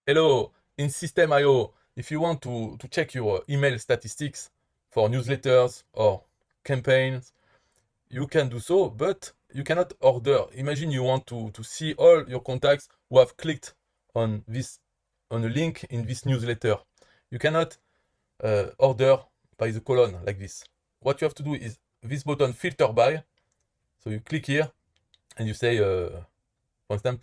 Hello, in SystemeIO, if you want to check your email statistics for newsletters or campaigns, you can do so, but you cannot order. Imagine you want to see all your contacts who have clicked on a link in this newsletter. You cannot order by the column like this. What you have to do is this button filter by. So you click here and you say, for instance,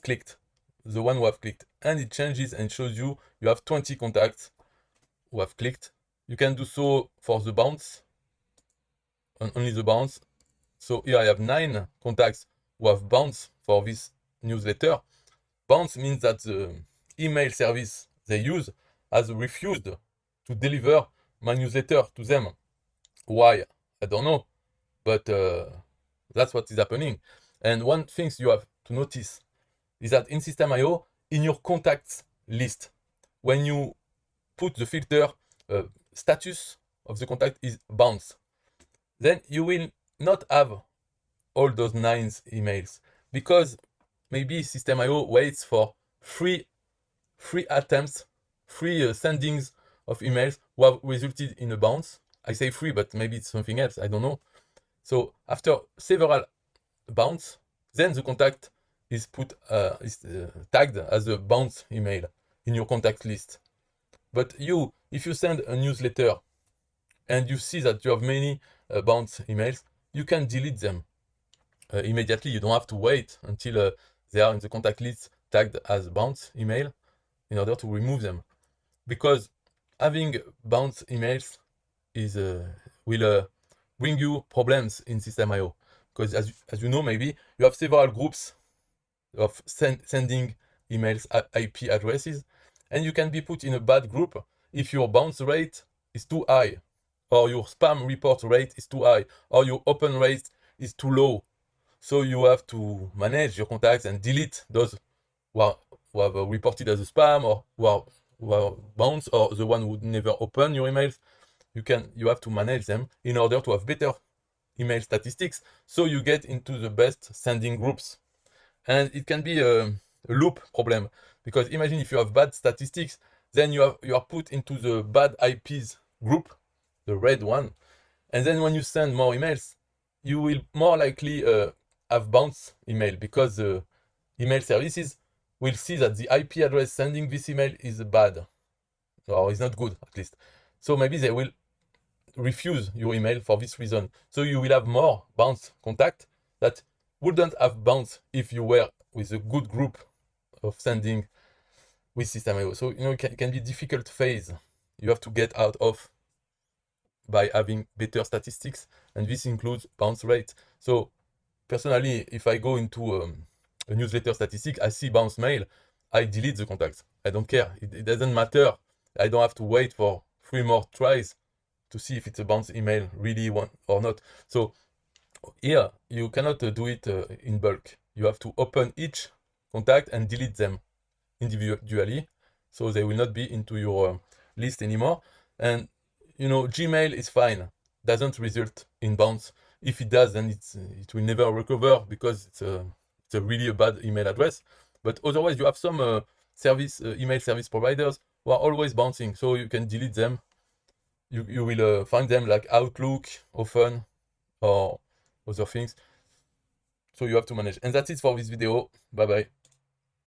clicked. The one who have clicked, and it changes and shows you have 20 contacts who have clicked. You can do so for the bounce, and only the bounce. So here I have 9 contacts who have bounced for this newsletter. Bounce means that the email service they use has refused to deliver my newsletter to them. Why? I don't know, but that's what is happening. And one thing you have to notice is that in SystemeIO, in your contacts list, when you put the filter status of the contact is bounce, then you will not have all those 9 emails, because maybe SystemeIO waits for free attempts, free sendings of emails who have resulted in a bounce. I say free, but maybe it's something else, I don't know. So after several bounce, then the contact is tagged as a bounce email in your contact list. But if you send a newsletter and you see that you have many bounce emails, you can delete them immediately. You don't have to wait until they are in the contact list tagged as bounce email in order to remove them. Because having bounce emails will bring you problems in SystemeIO. Because as you know, maybe you have several groups of sending emails at IP addresses, and you can be put in a bad group if your bounce rate is too high, or your spam report rate is too high, or your open rate is too low. So you have to manage your contacts and delete those who have reported as a spam, or who are bounce, or the one who never open your emails. You have to manage them in order to have better email statistics, so you get into the best sending groups. And it can be a loop problem, because imagine if you have bad statistics, then you are put into the bad IPs group, the red one, and then when you send more emails, you will more likely have bounce email, because the email services will see that the IP address sending this email is bad, or is not good at least. So maybe they will refuse your email for this reason. So you will have more bounce contact that wouldn't have bounce if you were with a good group of sending with SystemeIO. So it can be a difficult phase you have to get out of by having better statistics, and this includes bounce rate. So personally, if I go into a newsletter statistic, I see bounce mail, I delete the contacts. I don't care. It doesn't matter. I don't have to wait for 3 more tries to see if it's a bounce email really one or not. So here you cannot do it in bulk. You have to open each contact and delete them individually, so they will not be into your list anymore. And Gmail is fine, doesn't result in bounce. If it does, then it will never recover, because it's a really bad email address. But otherwise, you have some email service providers who are always bouncing, so you can delete them. You will find them like Outlook often, or other things. So you have to manage. And that's it for this video. Bye bye.